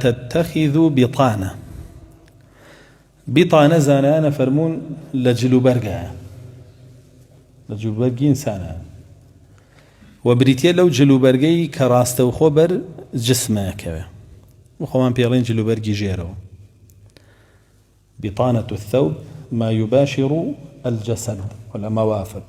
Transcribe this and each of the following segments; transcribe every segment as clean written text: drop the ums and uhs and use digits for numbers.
تتخذوا بطانة. بطانة زانانا فرمون لجلو برقا، لجلو برقي إنسانا، وبريتيا لو جلو برقي كراسته وخبر جسمه كذا، وخوان بيرين جلو برقي جيرو. بطانة الثوب ما يباشر الجسد ولا ما وافق.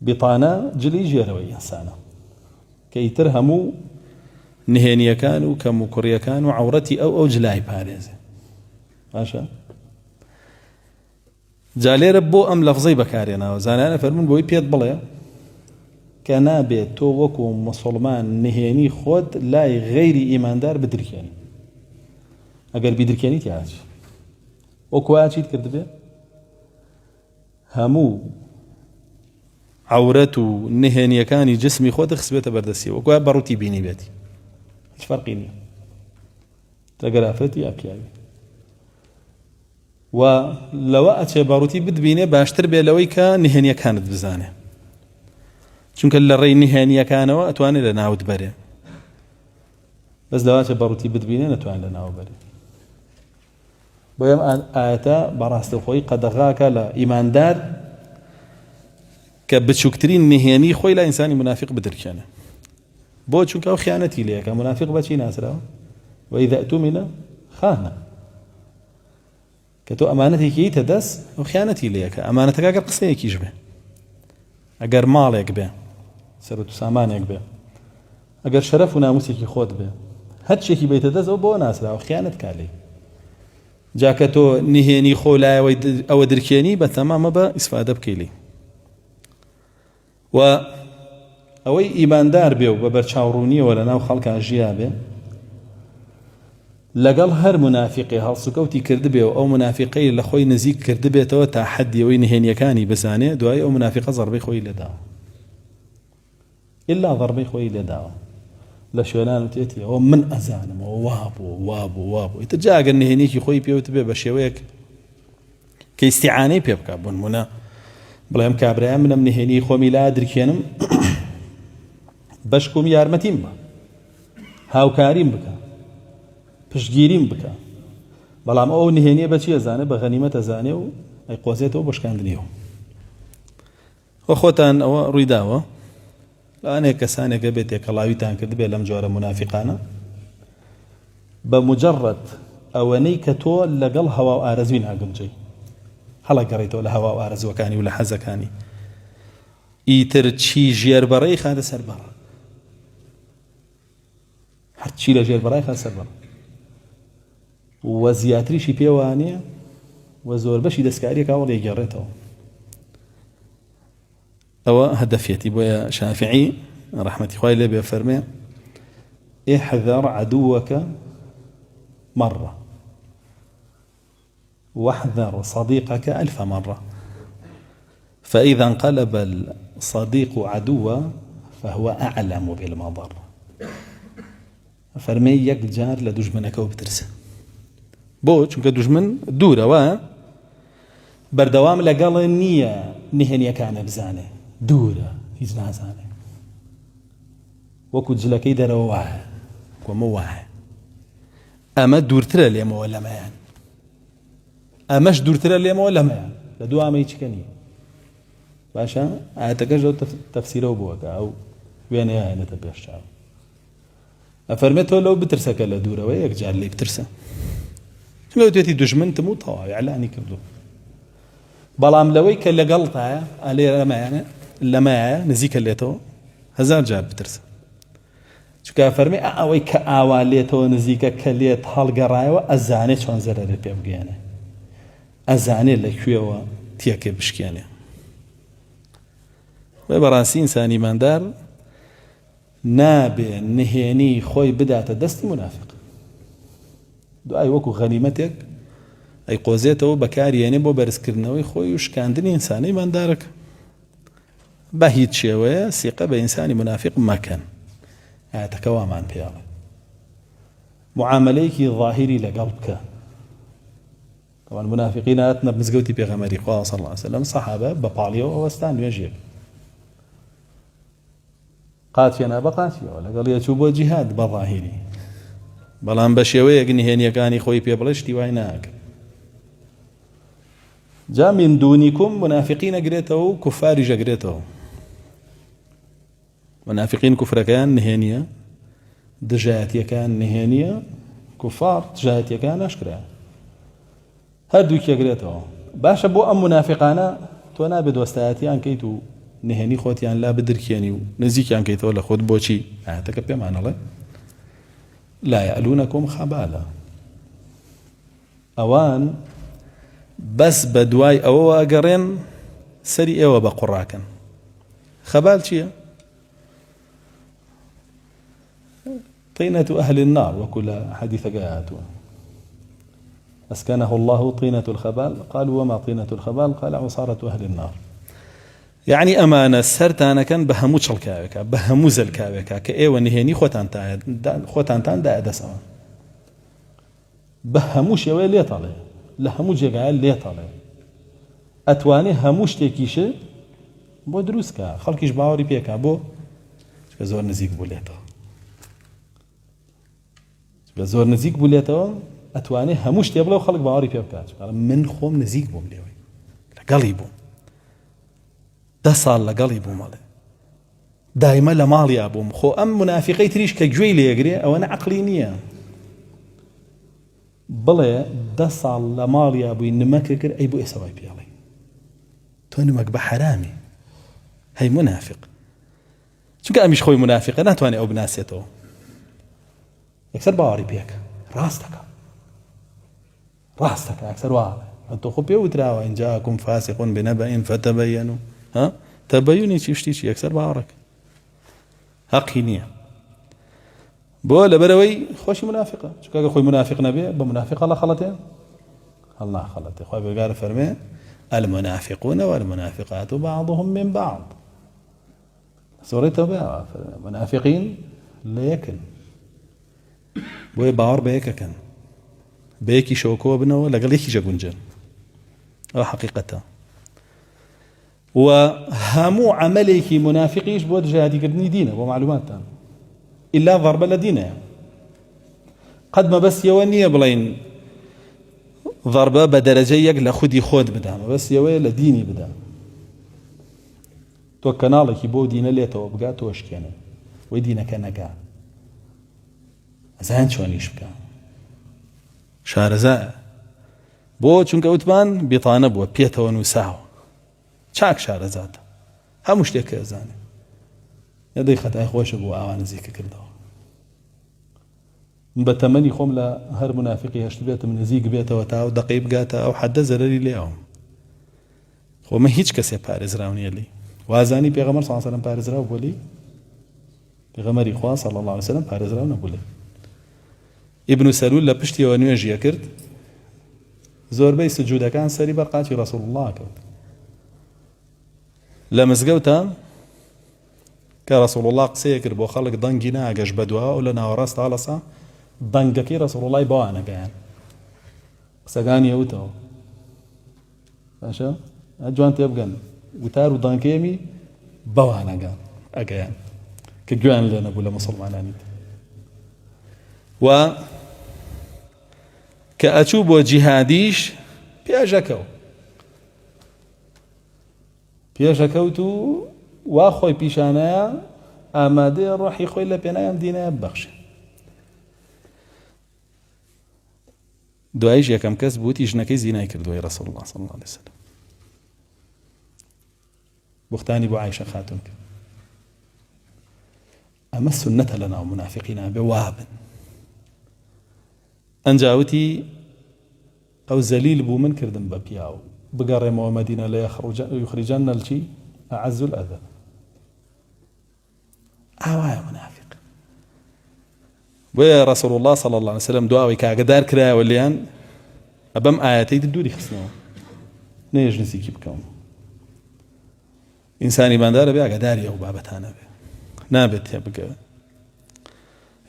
بطانة جلي جيروي إنسانا كي ترهموا نهينيا كانوا كمكريا كانوا عورتي أو جلاي باريزي ماشا جالي ربو أم لفظي بكارينا وزانانا فرمون بوي بيت بليا كان بيت تو وكو مسلمان نهيني خود لا غير إيماندار بدركاني أقل بدركاني تياج وكو أشيد كرد بيه همو عورته نهينيا كاني جسمي خود خسبته بردسي وكو بروتي بيني بيتي ايش فرقيني تقرافتي أكياوي ولو أتشي باروتي بدبيني باشتر بي لويكا نهانيا كانت بزانه چونك اللي نهانيا كانوا أتواني لناود بري بس لو أتشي باروتي بدبيني نتواني لناود بري بويم آياتا براست خوي قد غاك لا إيمان دار كبتشوكترين نهاني خوي لا إنساني منافق بدركانه بو چونك أو خيانتي ليك منافق بچي ناسرا وإذا أتمنى خانه كتو أمانتي كي تدس وخيانتي ليك أمانتك أقر قصيك يجبه أقر مالك به سرطو سامانك به أقر شرف وناموسك خود به هاد شيء بيت دس أو بو ناسرا وخيانتك عليه جاكتو نهيني خولا أو دركيني بتمام با إسفادة بكيلي و أوي إيمان دار به وبرشاوروني ولا ناو خلق أجيابه لقال هر منافقي هالسكوتي كرد به أو منافقي لخوي نزيك كرد به تو تحدي وين هين يكاني بزانه دواي أو منافقة ضربي خوي لداو إلا ضربي خوي لداو لشولان تيتي هو من أزانم وابو يتجاق إن هنيك خوي بيوت به بشويك كاستعاني بيبقى بون منا بلا يم كابريا من هني خو ميلاد ركينم بشكم يارمتيم با هاو كاريم بك پشگیریم بکە بەڵام ئەو نهێنیە بەچی ئەزانێ بە غەنیمەت ئەزانێ و ئەیقۆزێتەوە بۆ شکاندنیەوە خۆتان ئەوە ڕوویداوە لەوانەیە کەسانێکە بێت تێکەڵاویتان کرد بێت لەم جۆرە منافقانە بە مجرد ئەوەنەی کە تۆ لەگەڵ هەوا و ئارەزوی ناگەمجەی هەڵەگەڕێیتەوە لە هەوا و ئارەزوەکانی و لە حەزەکانی ئیتر چی ژێربەڕەی خاتە سەربەڕە هەرچی لە ژێربەڕای خاتە سەربەڕە وزياتريشي بيوانية وزور بشي دسكاري كاولي جريته أو هدفيتي بويا شافعي رحمة خوالي لي بفرمي احذر عدوك مرة واحذر صديقك 1000 مرة فإذا انقلب الصديق عدوا فهو أعلم بالمضر فرمي يك جار لدجمنك وبترسه بۆ چونکە دوژمن دوورەوە بەردەوام لەگەڵ نییە نهێنیەکانە بزانێ دوورە هیچ نازانێ وەکو جلەکەی دەرەوە وایە کۆمە وایە ئەمە دوورترە لێمەوە لەمەیان ئەمەش دوورترە لێمەوە لەمەیان لە دوو ئامەی چکە نیە باشە ئاەتەکەش ئەو تەفسیرەوە بووەکە ئەو وێنەیەنێتە پێشچاو ئەفەرمێتەوە لەو بترسەکە لە دوورەوە یەکجار لێ بترسە لو تيتي دجمن تموت طواوي علاني كردو بلام لوي كلا قلطة عليه لما نزيك الليتو هزار جاب بترسه شو كافرمي أوي كأواليتو نزيك كليت هالقراية وأزاني شون زرر بيبقيانه أزاني لكيوا تياكي بشكيانه وبراسي إنساني ماندار نابي نهيني خوي بدأت دستي منافق دوای وەکو غەنیمەتێک ئەی قۆزێتەوە بەکارێنێ بۆ بەرزکردنەوەی خۆی و شکاندنی ئینسانەی ماندارەکە بە هیچ شێوەیە سیقە بە ئینسانی منافق مەکەن ئاەتەکە وامان پێڵێ معاملەیەکی ظاهری لەگەڵ بکە طبعا منافقین هاتنە مزگەوتی پێغەمبەری خوا صلی الله علیه وسلم سەحابە بە پاڵیەوە وەستان نوێژێک قاتیانە بە قاتیەوە لەگەڵ یەچوو بۆ جیهاد بە ظاهری بەڵام بە شێوەیەک نهێنیەکانی خۆی پێ بڵێ شتی وای ناکە. جا من دونیکم منافقین ئەگرێتەوە و کوفاریش ئەگرێتەوە. منافقین کوفرەکەیان نهێنیە، دژایەتیەکان نهێنیە، کوفار دژایەتیەکان ئاشکرا، هەردووکی ئەگرێتەوە. باشە بۆ ئەم منافقانە تۆ نابێت دۆستایەتیان کەیت و نهێنی خۆتیان لا بدرکێنی و نزیکیان کەیتەوە لە خۆت. بۆچی؟ ئاەتەکە پێمانەڵێ لا یەعلونەکم خەبالە، ئەوان بەس بە دوای ئەوەوە ئەگەڕێن سەری ئێوە بە قوڕاکەن. خەبال چییە؟ طينة أهل النار، وكل حديث قاعدته أسكنه الله طينة الخبال. قالوا وما طينة الخبال؟ قال عصارة أهل النار. يعني أمانة سرتانا كان بهموش الكاوكا بهموز الكاوكا كأيوة نهيني خوتان تان دا أدسا بهموش يوي ليه طالع لهموش يقال ليه طالع أتواني هموش تيكيش بو دروسكا خلقيش باوري بيكا بو زور نزيك بوليتا زور نزيك بوليتا أتواني هموش تيبلا وخلق باوري بيكا من خوم نزيك بوم ليوي لقلي بوم 10 ساڵ لەگەڵی بوومەڵێ دایمە لە ماڵیا بووم. خۆ ئەم منافقەی تریش کە گوێی لێگرێ ئەوەنە عەقلی نییە بڵێ 10 ساڵ لە ماڵیا بووی نمەکە کرد ئەی بۆ ئێسەوای پێڵێ تۆ نمەک بە حرامێ هەی منافق. چونکە ئەمیش خۆی منافقە ناتوانێت ئەو بناسێتەوە. یەکسەر باوەڕی پێکە ڕاستەکە یەکسەر واڵێ تۆ خۆ پێ وتراوە ئین جاءکم فاسق بنبأ فتبینوا ها تبینی چی شتی چی یەکسەر باوەڕەکە حەقی نییە. بۆ لەبەرەوەی خۆشی منافقە چونکە ئەگە خۆی منافق نەبێ بە منافق هەڵە خەڵەتێ هەڵ ناخەڵەتێ. خۆی بێگارە فەرمێ المنافقون والمنافقات بعضهم من بعض. سورەی تەوبە منافقین لە یەکن بۆیە باوەڕ بە یەکەکەن بە یەکی شەوکەوە بنەوە لەگەڵ یەکیشە گونجن. ئەوە حەقیقەتە. و هەموو عەمەلێکی منافقیش بۆ دژایەتیکردنی دینە بۆ معلوماتتان ئیلا ضەربە لە دینەیە. قەت مەبەستیەوە نییە بڵێین ضەربە بە دەرەجەی یەک لە خودی خۆت بدە، مەبەستیەوەیە لە دینی بدە. تۆ کەناڵێکی بۆ دینە لێتەوە بگا تۆ شکێنە وەی دینەکە نەگا ئەزان چۆنیش بکە شارەزایە بۆ چونکە وتمان بیتانە بووە پێتەوە نووساوە چاک شارەزاتە هەموو شتێک کە ئەزانێ نەدەی خەتای خۆشە بۆ ئاوا نزیکە کردەوە. من بە تەمەنی خۆم لە هەر منافقی هەشت بێتم نزیک بێتەوە تا و دەقەی بگاتە ئەو حەدە زەرەری لێەوە. خۆمە هیچ کەسێ پارێزراو نییە لی وازانی پێغەمبەر صلی الله علیه و سلم پارێزراو بوو لی پێغەمبەری خوا صلی الله علیه و سلم پارێزراو نەبوو لی. ئیبن سەلول لە پشتیەوە نوێژیە کرد زۆربەی سجودەکان سەری بەرقاچی ڕەسوڵ الله کەوت لە مزگەوتە کە ڕەسوڵ الله قسەیە کرد بۆ خەڵک دەنگی ناگەش بەدواوە و لە ناوەڕاست هەڵەسا دەنگەکەی ڕەسوڵ اللهی بەوانەگەیان قسەکانی ئەوتەوە باشە جوان تێبگەن وتار و دەنگەکەیەمی بەوانەگەن ئەگەیان کە گوێیان لێ نەبوو لە موسڵمانانی و کە ئەچوو بۆ جیهادیش پێشەکەوت و وا خۆی پیشانەیە ئامادەیە ڕۆحی خۆی لە پێنایم دینایە ببەخشێ. دواییش یەکەم کەس بووتی ژنەکەی زینای کردووەی ڕەسوڵ الله صلی الله علیه وسلم بوختانی بۆ عایشە خاتون کرد. ئەمە سونەتە لە ناو منافقینە بێ وابن ئەنجاوتی ئەو زەلیل بوو من کردم بە پیاو بگەڕێمەوە مەدینە لە یخرجن الچی ئەعەز الئەذە. ئاوایە منافق. بۆیە ڕەسوڵ الله صلی الله علیه وسلم دواوی کاگەدار کرایەوە لێیان ئەبەم ئایەتەی دووری خستنەوە نەیەش نزیکی بکەم. ئینسانی باندارە بێ ئاگاداری ئەو بابەتانە بێ نابێت هێ بگە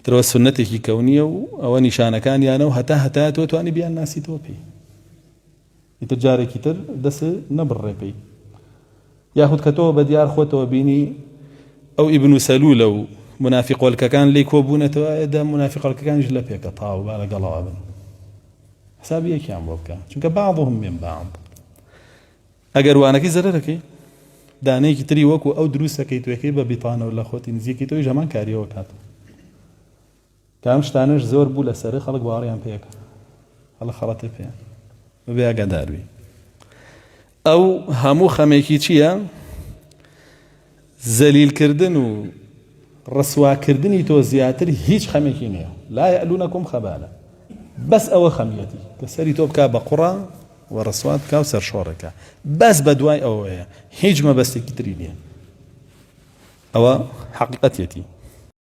ترەوە سنەتێکی کەونیە و ئەوە نیشانەکانیانە و هەتا تۆ توانی بیان ناسیتەوە پێی ئیتر جارێکی تر دەست نەبڕێ پێی یاخود کە تۆ بە دیار خۆتەوە بینی ئەو ئیبن سەلولە و منافق والككان لي كوبونة دا منافق والككان جل بيك طاو بالا قلابا حسابي كيان بوكا چونك بعضهم من بعض اگر وانكي زرركي دانەیەکی تری وەکو ئەو دروستەکەی توێکەی بە بیتانە و لە خۆتی نزیەکەی تۆی ژەمان کاریەوە کات کام شتانش زۆر بوو لەسەر خەڵک باوەڕیان پێکە هەڵە خەڵەتە پێیان بەبێ ئاگاداربی ئەو هەموو خەمێکی چییە زەلیلکردن و ڕسواکردنی تۆ زیاتر هیچ خەمێکی نییە لا یەئلونەکم خەبالە بەس ئەوە خەمیەتی کە سەری تۆ بکا بە قوڕا ورسوات كاو سر شوركا بس بدواي أو هيج ما بس كتري ليه أو حقيقتي